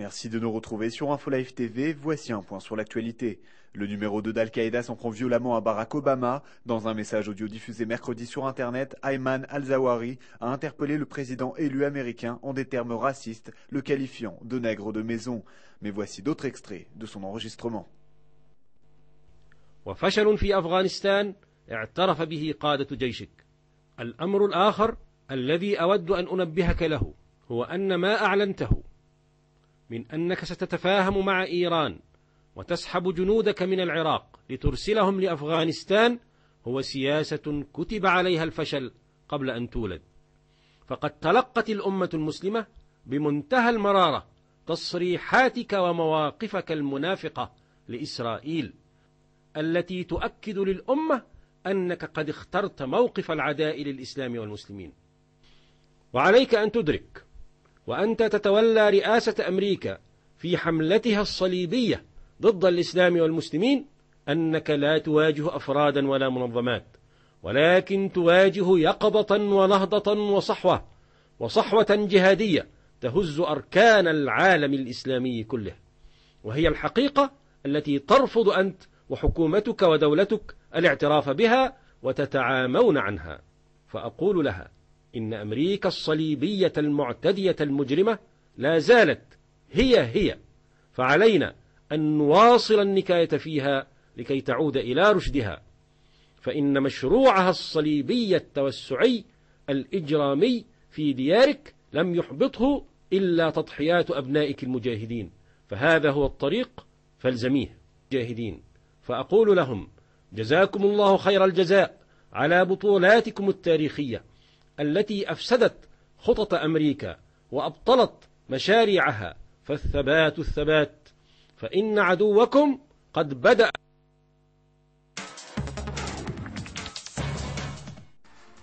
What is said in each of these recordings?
Merci de nous retrouver sur InfoLive TV. Voici un point sur l'actualité. Le numéro 2 d'Al-Qaïda s'en prend violemment à Barack Obama. Dans un message audio diffusé mercredi sur Internet, Ayman al-Zawahiri a interpellé le président élu américain en des termes racistes, le qualifiant de nègre de maison. Mais voici d'autres extraits de son enregistrement. وفشل في أفغانستان اعترف به قادة جيشك. الأمر الآخر الذي أود أن أنبهك له هو أن ما أعلنته من أنك ستتفاهم مع إيران وتسحب جنودك من العراق لترسلهم لأفغانستان هو سياسة كتب عليها الفشل قبل أن تولد. فقد تلقت الأمة المسلمة بمنتهى المرارة تصريحاتك ومواقفك المنافقة لإسرائيل التي تؤكد للأمة أنك قد اخترت موقف العداء للإسلام والمسلمين. وعليك أن تدرك وأنت تتولى رئاسة أمريكا في حملتها الصليبية ضد الإسلام والمسلمين أنك لا تواجه أفرادا ولا منظمات، ولكن تواجه يقظة ونهضة وصحوة جهادية تهز أركان العالم الإسلامي كله، وهي الحقيقة التي ترفض أنت وحكومتك ودولتك الاعتراف بها وتتعامون عنها. فأقول لها إن أمريكا الصليبية المعتدية المجرمة لا زالت هي، فعلينا أن نواصل النكاية فيها لكي تعود إلى رشدها، فإن مشروعها الصليبي التوسعي الإجرامي في ديارك لم يحبطه إلا تضحيات أبنائك المجاهدين، فهذا هو الطريق فالزميه جاهدين. فأقول لهم جزاكم الله خير الجزاء على بطولاتكم التاريخية التي أفسدت خطط أمريكا وأبطلت مشاريعها، فالثبات الثبات، فإن عدوكم قد بدأ.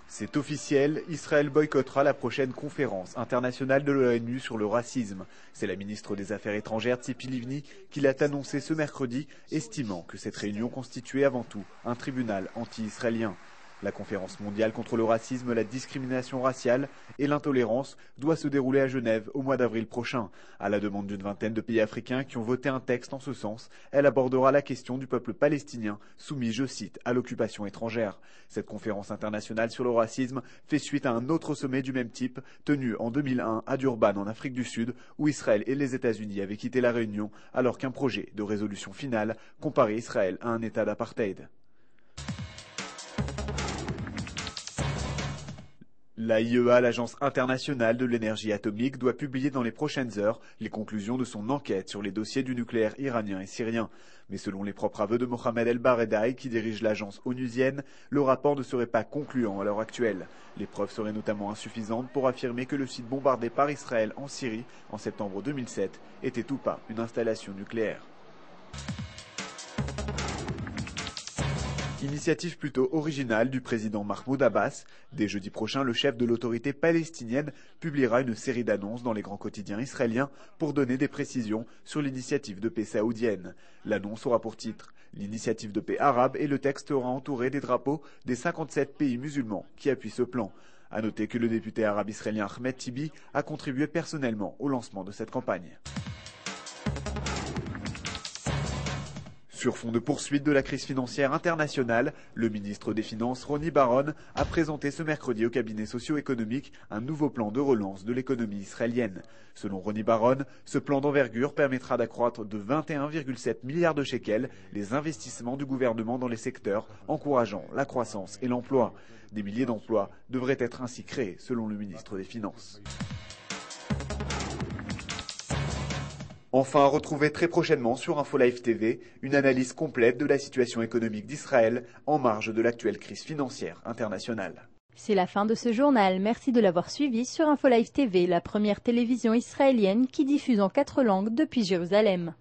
C'est officiel, Israël boycottera la prochaine conférence internationale de l'ONU sur le racisme. C'est la ministre des Affaires étrangères Tzipi Livni qui l'a annoncé ce mercredi, estimant que cette réunion constituait avant tout un tribunal anti-israélien. La conférence mondiale contre le racisme, la discrimination raciale et l'intolérance doit se dérouler à Genève au mois d'avril prochain. À la demande d'une vingtaine de pays africains qui ont voté un texte en ce sens, elle abordera la question du peuple palestinien soumis, je cite, à l'occupation étrangère. Cette conférence internationale sur le racisme fait suite à un autre sommet du même type tenu en 2001 à Durban en Afrique du Sud où Israël et les États-Unis avaient quitté la réunion alors qu'un projet de résolution finale comparait Israël à un état d'apartheid. L'AIEA, l'Agence internationale de l'énergie atomique, doit publier dans les prochaines heures les conclusions de son enquête sur les dossiers du nucléaire iranien et syrien. Mais selon les propres aveux de Mohamed El-Baredei, qui dirige l'agence onusienne, le rapport ne serait pas concluant à l'heure actuelle. Les preuves seraient notamment insuffisantes pour affirmer que le site bombardé par Israël en Syrie en septembre 2007 était ou pas une installation nucléaire. Initiative plutôt originale du président Mahmoud Abbas. Dès jeudi prochain, le chef de l'autorité palestinienne publiera une série d'annonces dans les grands quotidiens israéliens pour donner des précisions sur l'initiative de paix saoudienne. L'annonce aura pour titre « L'initiative de paix arabe » et le texte aura entouré des drapeaux des 57 pays musulmans qui appuient ce plan. À noter que le député arabe israélien Ahmed Tibi a contribué personnellement au lancement de cette campagne. Sur fond de poursuite de la crise financière internationale, le ministre des Finances, Roni Bar-On, a présenté ce mercredi au cabinet socio-économique un nouveau plan de relance de l'économie israélienne. Selon Roni Bar-On, ce plan d'envergure permettra d'accroître de 21,7 milliards de shekels les investissements du gouvernement dans les secteurs encourageant la croissance et l'emploi. Des milliers d'emplois devraient être ainsi créés, selon le ministre des Finances. Enfin, retrouvez très prochainement sur InfoLive TV une analyse complète de la situation économique d'Israël en marge de l'actuelle crise financière internationale. C'est la fin de ce journal. Merci de l'avoir suivi sur InfoLive TV, la première télévision israélienne qui diffuse en 4 langues depuis Jérusalem.